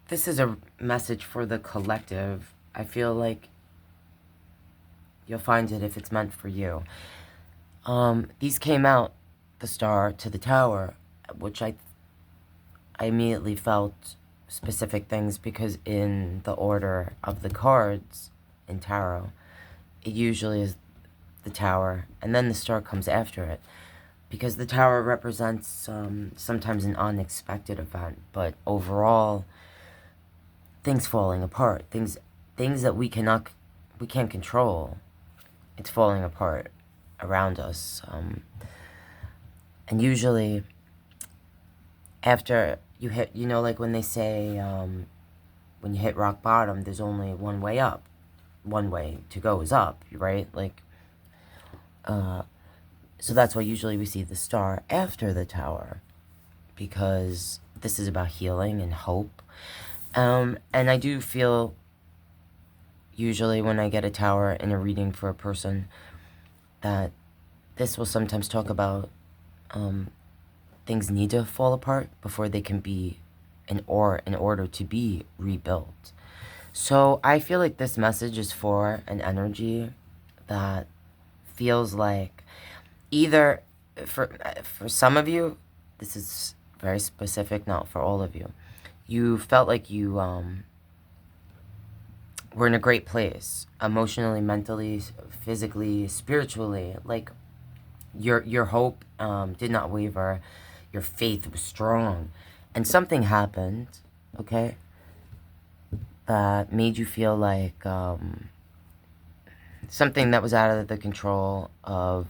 This is a message for the collective. I feel like you'll find it if it's meant for you. These came out, the star to the tower, which I immediately felt specific things because in the order of the cards in tarot, it usually is the tower, and then the star comes after it. Because the tower represents sometimes an unexpected event, but overall, things falling apart, things that we can't control. It's falling apart around us, and usually after you hit, like when they say when you hit rock bottom, there's only one way up. One way to go is up, right? Like, so that's why usually we see the star after the tower, because this is about healing and hope. And I do feel, usually when I get a tower in a reading for a person, that this will sometimes talk about things need to fall apart before they can be, in order to be rebuilt. So I feel like this message is for an energy that feels like either, for some of you, this is very specific, not for all of you, you felt like you were in a great place, emotionally, mentally, physically, spiritually. Like, your hope did not waver, your faith was strong, and something happened, okay, that made you feel like something that was out of the control of,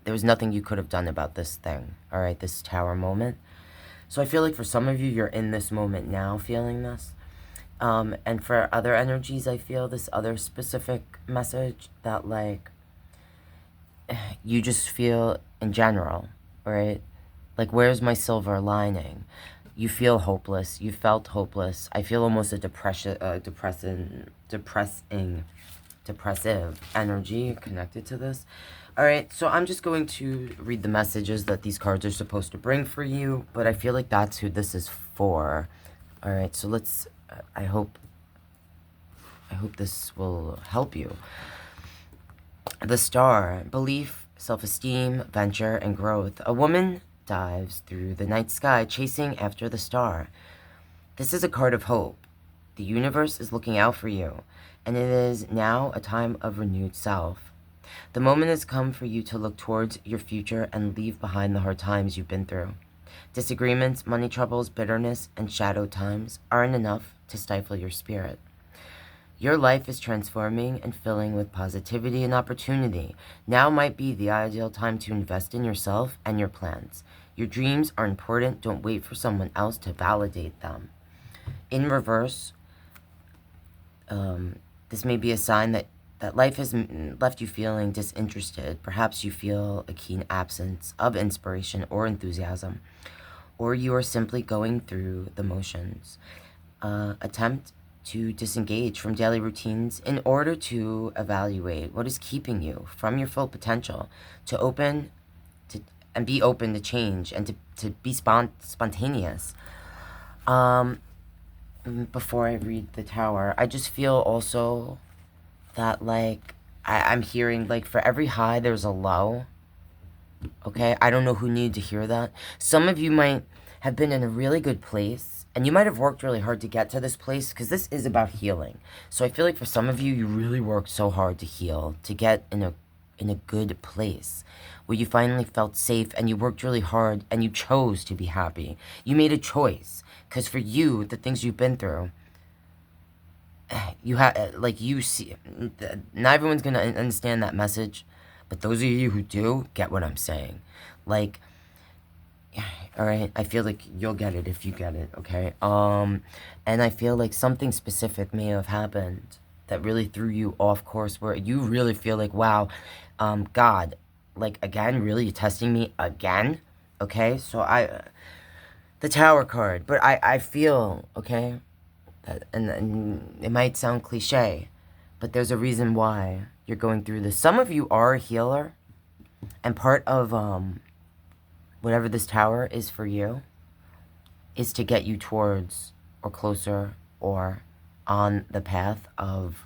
there was nothing you could have done about this thing, all right, this tower moment. So I feel like for some of you, you're in this moment now feeling this. And for other energies, I feel this other specific message that, like, you just feel in general, right? Like, where's my silver lining? You feel hopeless. You felt hopeless. I feel almost a depressive energy connected to this. All right, so I'm just going to read the messages that these cards are supposed to bring for you, but I feel like that's who this is for. All right, so let's, I hope this will help you. The star, belief, self-esteem, venture, and growth. A woman dives through the night sky chasing after the star. This is a card of hope. The universe is looking out for you, and it is now a time of renewed self. The moment has come for you to look towards your future and leave behind the hard times you've been through. Disagreements, money troubles, bitterness, and shadow times aren't enough to stifle your spirit. Your life is transforming and filling with positivity and opportunity. Now might be the ideal time to invest in yourself and your plans. Your dreams are important. Don't wait for someone else to validate them. In reverse, this may be a sign that life has left you feeling disinterested. Perhaps you feel a keen absence of inspiration or enthusiasm, or you are simply going through the motions. Attempt to disengage from daily routines in order to evaluate what is keeping you from your full potential, to be open to change and to be spontaneous. Before I read the tower, I just feel also that, like, I'm hearing, like, for every high, there's a low. Okay? I don't know who needed to hear that. Some of you might have been in a really good place, and you might have worked really hard to get to this place, because this is about healing. So I feel like for some of you, you really worked so hard to heal, to get in a good place, where you finally felt safe, and you worked really hard, and you chose to be happy. You made a choice, because for you, the things you've been through, you have, like, you see, not everyone's gonna understand that message, but those of you who do get what I'm saying. Like, all right, I feel like you'll get it if you get it, okay? And I feel like something specific may have happened that really threw you off course, where you really feel like, wow, God, like, again, really testing me again, okay? So the Tower card, but I feel, okay, that, and it might sound cliche, but there's a reason why you're going through this. Some of you are a healer, and part of, whatever this tower is for you, is to get you towards or closer or on the path of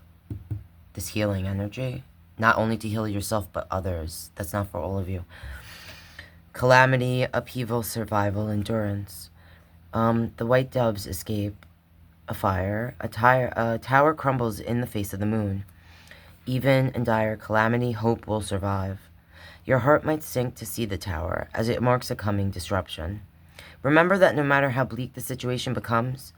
this healing energy. Not only to heal yourself, but others. That's not for all of you. Calamity, upheaval, survival, endurance. The white doves escape a fire. A tower crumbles in the face of the moon. Even in dire calamity, hope will survive. Your heart might sink to see the tower, as it marks a coming disruption. Remember that no matter how bleak the situation becomes,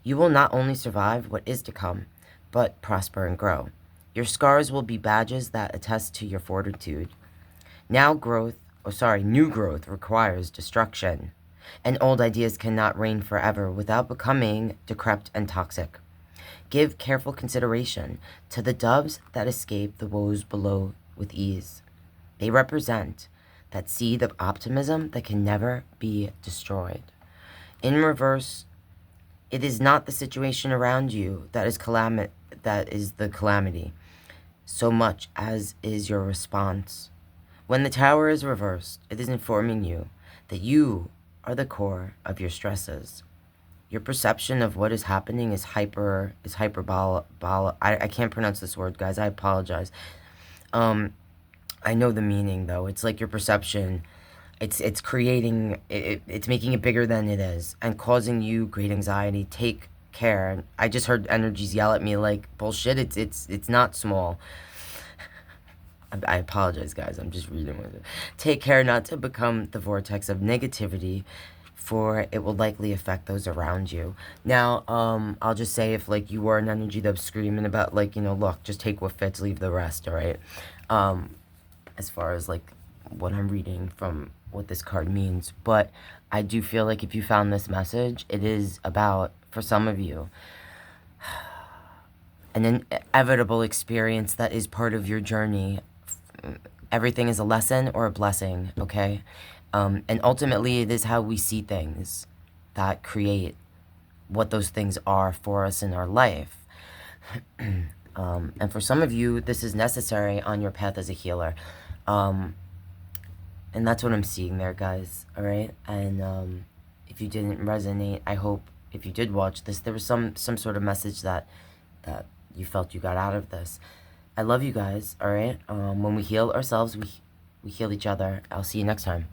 you will not only survive what is to come, but prosper and grow. Your scars will be badges that attest to your fortitude. New growth requires destruction, and old ideas cannot reign forever without becoming decrepit and toxic. Give careful consideration to the doves that escape the woes below with ease. They represent that seed of optimism that can never be destroyed. In reverse, it is not the situation around you that is the calamity, so much as is your response. When the tower is reversed, it is informing you that you are the core of your stresses. Your perception of what is happening is hyperbolic. I can't pronounce this word, guys. I apologize. I know the meaning, though. It's like your perception, it's creating, it's making it bigger than it is and causing you great anxiety. Take care. I just heard energies yell at me like, bullshit, it's not small. I apologize, guys. I'm just reading with it. Take care not to become the vortex of negativity, for it will likely affect those around you. Now, I'll just say if, like, you were an energy that was screaming about, like, look, just take what fits, leave the rest, all right? As far as, like, what I'm reading from what this card means. But I do feel like if you found this message, it is about, for some of you, an inevitable experience that is part of your journey. Everything is a lesson or a blessing, okay? And ultimately, it is how we see things that create what those things are for us in our life. And for some of you, this is necessary on your path as a healer. And that's what I'm seeing there, guys, all right? And if you didn't resonate, I hope if you did watch this, there was some sort of message that you felt you got out of this. I love you guys, all right? When we heal ourselves, we heal each other. I'll see you next time.